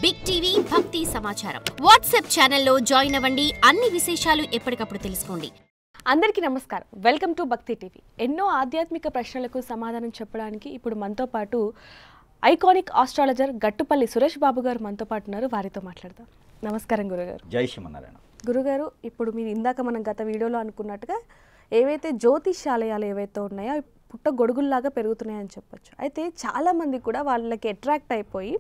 Big TV భక్తి సమాచారం WhatsApp ఛానల్లో జాయిన్ అవ్వండి. అన్ని విశేషాలు ఎప్పటికప్పుడు తెలుసుకోండి. అందరికీ నమస్కారం. వెల్కమ్ టు భక్తి టీవీ. ఎన్నో ఆధ్యాత్మిక ప్రశ్నలకు సమాధానం చెప్పడానికి ఇప్పుడు మనతో పాటు ఐకానిక్ ఆస్ట్రాలజర్ గట్టుపల్లి సురేష్ బాబు గారు మనతో పాటు ఉన్నారు. వారితో మాట్లాడదాం. నమస్కారం గురుగారు. జై శ్రీమన్నారాయణ. గురుగారు, ఇప్పుడు మీరు ఇందాక మనం గత వీడియోలో అనుకున్నట్టుగా ఏవైతే జ్యోతిష్యాలయాలు ఏవైతే ఉన్నాయో పుట్ట గొడుగుల్లాగా పెరుగుతున్నాయని చెప్పొచ్చు. అయితే చాలామంది కూడా వాళ్ళకి అట్రాక్ట్ అయిపోయి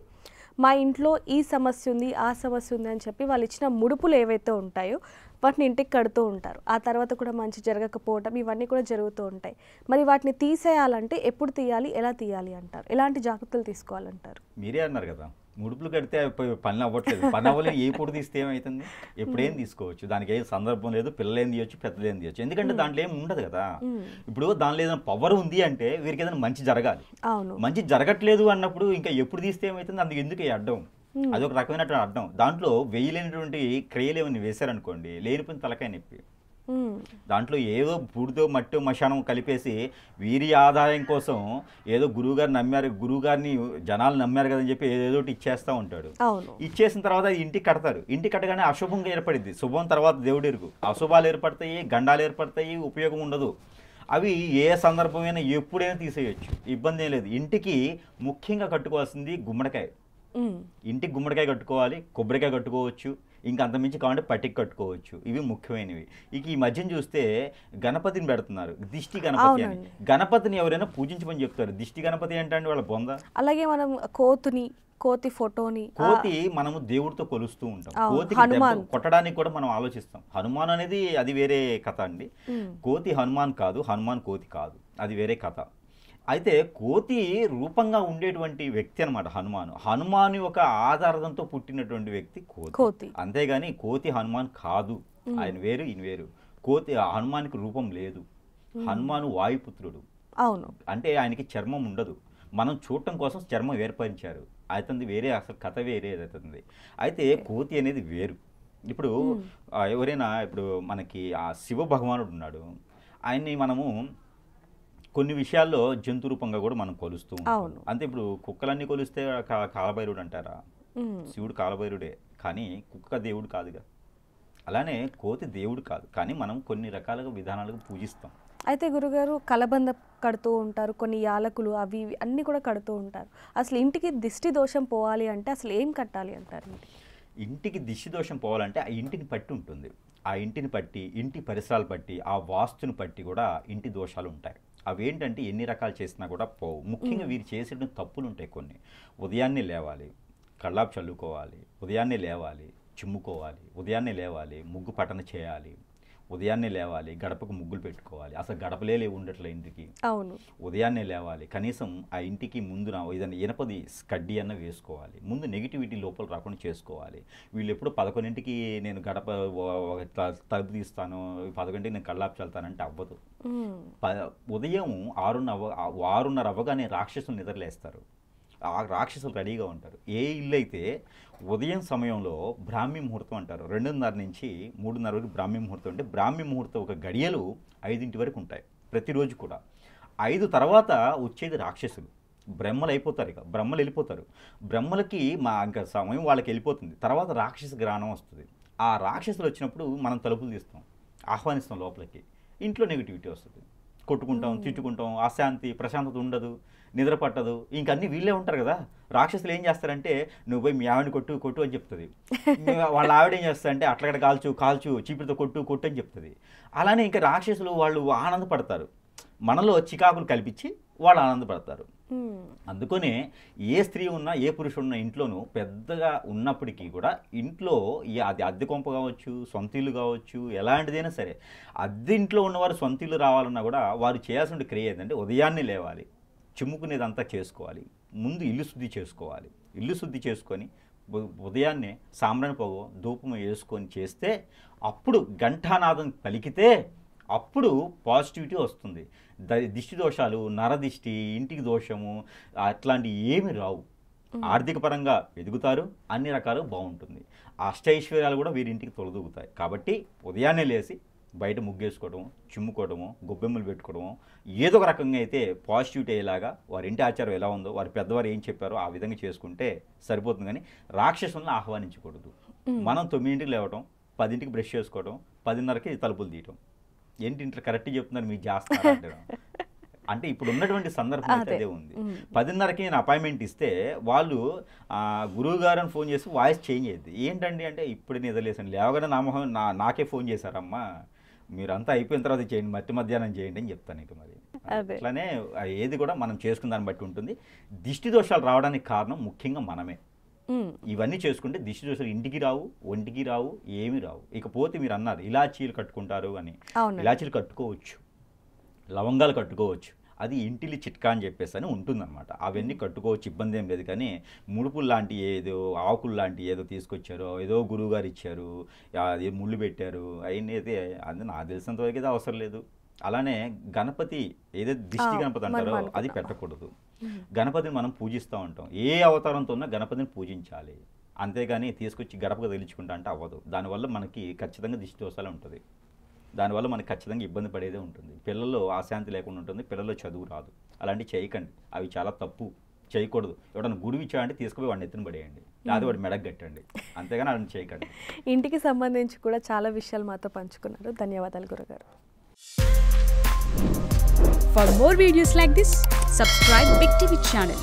మా ఇంట్లో ఈ సమస్య ఉంది, ఆ సమస్య ఉంది అని చెప్పి వాళ్ళు ఇచ్చిన ముడుపులు ఏవైతే ఉంటాయో వాటిని ఇంటికి కడుతూ ఉంటారు. ఆ తర్వాత కూడా మంచి జరగకపోవటం ఇవన్నీ కూడా జరుగుతూ ఉంటాయి. మరి వాటిని తీసేయాలంటే ఎప్పుడు తీయాలి, ఎలా తీయాలి అంటారు? ఎలాంటి జాగ్రత్తలు తీసుకోవాలంటారు? మీరే అన్నారు కదా, ముడుపులు కడితే పని అవ్వట్లేదు. పని అవ్వలేదు. ఏ పొడి తీస్తే ఏమవుతుంది? ఎప్పుడేం తీసుకోవచ్చు, దానికి ఏం సందర్భం లేదు. పిల్లలేం తీయచ్చు, పెద్దలేం తీయచ్చు. ఎందుకంటే దాంట్లో ఏం ఉండదు కదా. ఇప్పుడు దానిలో ఏదైనా పవర్ ఉంది అంటే వీరికి ఏదైనా మంచి జరగాలి. మంచి జరగట్లేదు అన్నప్పుడు ఇంకా ఎప్పుడు తీస్తే ఏమవుతుంది? అందుకు ఎందుకు అడ్డం? అదొక రకమైనటువంటి అడ్డం. దాంట్లో వేయలేనటువంటి క్రియలు ఏమైనా వేశారనుకోండి, లేనిపోయిన తలకాయ నొప్పి. దాంట్లో ఏదో బూడితో మట్టి మశానం కలిపేసి వీరి ఆదాయం కోసం ఏదో గురువుగారు నమ్మారు, గురువుగారిని జనాలు నమ్మారు కదని చెప్పి ఏదో ఇచ్చేస్తూ ఉంటాడు. ఇచ్చేసిన తర్వాత ఇంటికి కడతారు. ఇంటికి కట్టగానే అశుభంగా ఏర్పడింది. శుభం తర్వాత దేవుడు ఎరుగు. అశుభాలు ఏర్పడతాయి, గండాలు ఏర్పడతాయి, ఉపయోగం ఉండదు. అవి ఏ సందర్భమైనా ఎప్పుడైనా తీసేయచ్చు, ఇబ్బంది ఏం లేదు. ఇంటికి ముఖ్యంగా కట్టుకోవాల్సింది గుమ్మడికాయ. ఇంటికి గుమ్మడికాయ కట్టుకోవాలి, కొబ్బరికాయ కట్టుకోవచ్చు, ఇంకా అంతమించి కావాలంటే పట్టికి కట్టుకోవచ్చు. ఇవి ముఖ్యమైనవి. ఇక ఈ మధ్యన చూస్తే గణపతిని పెడుతున్నారు, దిష్టి గణపతి అని. గణపతిని ఎవరైనా పూజించమని చెప్తారు. దిష్టి గణపతి ఏంటంటే వాళ్ళ బొంద. అలాగే మనం కోతి ఫోటోని, కోతి మనము దేవుడితో కొలుస్తూ ఉంటాం. కోతి కొట్టడానికి కూడా మనం ఆలోచిస్తాం. హనుమాన్ అనేది అది వేరే కథ అండి. కోతి హనుమాన్ కాదు, హనుమాన్ కోతి కాదు, అది వేరే కథ. అయితే కోతి రూపంగా ఉండేటువంటి వ్యక్తి అనమాట హనుమాను. హనుమాను ఒక ఆధారంతో పుట్టినటువంటి వ్యక్తి కోతి. అంతేగాని కోతి హనుమాన్ కాదు. ఆయన వేరు, ఈయన వేరు. కోతి హనుమానికి రూపం లేదు. హనుమాను వాయుపుత్రుడు. అవును. అంటే ఆయనకి చర్మం ఉండదు. మనం చూడటం కోసం చర్మం ఏర్పరిచారు. అతనిది వేరే, అసలు కథ వేరే అవుతుంది. అయితే కోతి అనేది వేరు. ఇప్పుడు ఎవరైనా ఇప్పుడు మనకి ఆ శివ భగవానుడు ఉన్నాడు. ఆయన్ని మనము కొన్ని విషయాల్లో జంతు రూపంగా కూడా మనం కొలుస్తూ ఉంటాం. అంతే ఇప్పుడు కుక్కలన్నీ కొలిస్తే కాలభైరుడు అంటారా? శివుడు కాలభైరుడే, కానీ కుక్క దేవుడు కాదుగా. అలానే కోతి దేవుడు కాదు, కానీ మనం కొన్ని రకాలుగా విధానాలుగా పూజిస్తాం. అయితే గురుగారు, కలబంద కడుతూ ఉంటారు, కొన్ని యాలకులు అవి అన్నీ కూడా కడుతూ ఉంటారు. అసలు ఇంటికి దిష్టి దోషం పోవాలి అంటే అసలు ఏం కట్టాలి అంటారు? ఇంటికి దిష్టి దోషం పోవాలంటే ఆ ఇంటిని పట్టి ఉంటుంది. ఆ ఇంటిని పట్టి, ఇంటి పరిసరాలు పట్టి, ఆ వాస్తుని పట్టి కూడా ఇంటి దోషాలు ఉంటాయి. అవేంటంటే ఎన్ని రకాలు చేసినా కూడా పోవు. ముఖ్యంగా వీరు చేసేట తప్పులు ఉంటాయి కొన్ని. ఉదయాన్నే లేవాలి, కళ్ళాపు చల్లుకోవాలి, ఉదయాన్నే లేవాలి, చిమ్ముకోవాలి, ఉదయాన్నే లేవాలి, ముగ్గు పటన చేయాలి, ఉదయాన్నే లేవాలి, గడపకు ముగ్గులు పెట్టుకోవాలి. అసలు గడపలే ఉండట్లే ఇంటికి. అవును. ఉదయాన్నే లేవాలి, కనీసం ఆ ఇంటికి ముందున ఏదైనా ఇనపది కడ్డీ అన్న వేసుకోవాలి. ముందు నెగిటివిటీ లోపల రాకుండా చేసుకోవాలి. వీళ్ళు ఎప్పుడు 11ంటికి నేను గడప తలుపు తీస్తాను, 11ంటికి నేను కళ్ళాపు చల్లుతానంటే అవ్వదు. ఉదయం 6:30 అవ్వగానే రాక్షసులు నిద్రలేస్తారు. ఆ రాక్షసులు రెడీగా ఉంటారు. ఏ ఇల్లు అయితే ఉదయం సమయంలో బ్రాహ్మీ ముహూర్తం అంటారు, 2:30 నుంచి 3:30 వరకు బ్రాహ్మీ ముహూర్తం. అంటే బ్రాహ్మీ ముహూర్తం ఒక గడియలు 5 వరకు ఉంటాయి ప్రతిరోజు కూడా. 5 తర్వాత వచ్చేది రాక్షసులు. బ్రహ్మలు అయిపోతారు. ఇక బ్రహ్మలు వెళ్ళిపోతారు. బ్రహ్మలకి ఇంకా సమయం వాళ్ళకి వెళ్ళిపోతుంది. తర్వాత రాక్షస గ్రహణం వస్తుంది. ఆ రాక్షసులు వచ్చినప్పుడు మనం తలుపులు తీస్తాం, ఆహ్వానిస్తాం లోపలికి. ఇంట్లో నెగిటివిటీ వస్తుంది. కొట్టుకుంటాం, తిట్టుకుంటాం, అశాంతి, ప్రశాంతత ఉండదు, నిద్ర పట్టదు. ఇంకన్నీ వీళ్ళే ఉంటారు కదా. రాక్షసులు ఏం చేస్తారంటే, నువ్వు పోయి మీ ఆవిడని కొట్టు అని చెప్తుంది. వాళ్ళ ఆవిడ ఏం చేస్తారంటే అట్లగడ కాల్చు చీపురితో కొట్టు అని చెప్తుంది. అలానే ఇంకా రాక్షసులు వాళ్ళు ఆనందపడతారు. మనలో చికాకులు కల్పించి వాళ్ళు ఆనందపడతారు. అందుకనే ఏ స్త్రీ ఉన్నా, ఏ పురుషుడు ఉన్నా ఇంట్లోనూ పెద్దగా ఉన్నప్పటికీ కూడా ఇంట్లో అది అద్దె కొంప కావచ్చు, సొంత ఇల్లు కావచ్చు, ఎలాంటిదైనా సరే అద్దె ఇంట్లో ఉన్నవారు సొంత ఇల్లు రావాలన్నా కూడా వారు చేయాల్సిన క్రియ ఏంటంటే ఉదయాన్నే లేవాలి, చిమ్ముకునేదంతా చేసుకోవాలి, ముందు ఇల్లు శుద్ధి చేసుకోవాలి. ఇల్లు శుద్ధి చేసుకొని ఉదయాన్నే సాంబ్రాణి పొగ ధూపం వేసుకొని చేస్తే, అప్పుడు ఘంటానాదం పలికితే అప్పుడు పాజిటివిటీ వస్తుంది. దిష్టి దోషాలు, నరదిష్టి, ఇంటికి దోషము అట్లాంటివి ఏమి రావు. ఆర్థిక పరంగా ఎదుగుతారు, అన్ని రకాలు బాగుంటుంది. అష్టైశ్వర్యాలు కూడా వీరింటికి తొలదూగుతాయి. కాబట్టి ఉదయాన్నే లేచి బయట ముగ్గేసుకోవడం, చిమ్ముకోవడము, గొబ్బెమ్మలు పెట్టుకోవడము, ఏదో ఒక రకంగా అయితే పాజిటివిటీ అయ్యేలాగా వారి ఇంటి ఆచారం ఎలా ఉందో, వారి పెద్దవారు ఏం చెప్పారో ఆ విధంగా చేసుకుంటే సరిపోతుంది. కానీ రాక్షసులను ఆహ్వానించకూడదు. మనం 9ంటికి లేవటం, 10ంటికి బ్రష్ చేసుకోవడం, 10:30కి తలుపులు తీయటం. ఏంటి ఇంట్లో కరెక్ట్ చెప్తున్నారు మీరు చేస్తారంటే అంటే ఇప్పుడు ఉన్నటువంటి సందర్భం అయితే అదే ఉంది. 10:30కి నేను అపాయింట్మెంట్ ఇస్తే వాళ్ళు గురువు గారు ఫోన్ చేసి వాయిస్ చేంజ్ అయ్యింది. ఏంటండి అంటే ఇప్పుడు నిద్రలేసాను, లేవగానే నాకే ఫోన్ చేశారమ్మా, మీరంతా అయిపోయిన తర్వాత చేయండి, మధ్యాహ్నం చేయండి అని చెప్తాను. ఇక మరి అట్లానే ఏది కూడా మనం చేసుకున్న దాన్ని బట్టి ఉంటుంది. దిష్టి దోషాలు రావడానికి కారణం ముఖ్యంగా మనమే. ఇవన్నీ చేసుకుంటే దిష్టి దోషాలు ఇంటికి రావు, ఒంటికి రావు, ఏమి రావు. ఇకపోతే మీరు అన్నారు ఇలాచీలు కట్టుకుంటారు అని, ఇలాచీలు కట్టుకోవచ్చు, లవంగాలు కట్టుకోవచ్చు, అది ఇంటిలి చిట్కా అని చెప్పేసి అని ఉంటుందన్నమాట. అవన్నీ కట్టుకోవచ్చు, ఇబ్బంది ఏం లేదు. కానీ ముడుపులు లాంటి ఏదో ఆకులు లాంటి ఏదో తీసుకొచ్చారో, ఏదో గురువుగారు ఇచ్చారు, అది ముళ్ళు పెట్టారు, అవన్నీ అయితే అది నాకు తెలిసినంత వరకు అయితే అవసరం లేదు. అలానే గణపతి ఏదైతే దిష్టి గణపతి అంటారో అది పెట్టకూడదు. గణపతిని మనం పూజిస్తూ ఉంటాం. ఏ అవతారంతో ఉన్నా గణపతిని పూజించాలి, అంతేగాని తీసుకొచ్చి గడపగా తగిలించుకుంటా అంటే అవ్వదు. దానివల్ల మనకి ఖచ్చితంగా దిష్టి దోషాలు ఉంటుంది. దానివల్ల మనకి ఖచ్చితంగా ఇబ్బంది పడేదే ఉంటుంది. పిల్లల్లో ఆశాంతి లేకుండా ఉంటుంది, పిల్లల్లో చదువు రాదు. అలాంటివి చేయకండి, అవి చాలా తప్పు, చేయకూడదు. ఎవడన్నా గురువు ఇచ్చాడంటే తీసుకుపోయి వాడిని ఎత్తున పడేయండి, లేదా వాడి మెడకు కట్టండి, అంతేగాని అలాంటి చేయకండి. ఇంటికి సంబంధించి కూడా చాలా విషయాలు మాతో పంచుకున్నారు. ధన్యవాదాలు గురుగారు. For more videos like this, subscribe Big TV channel.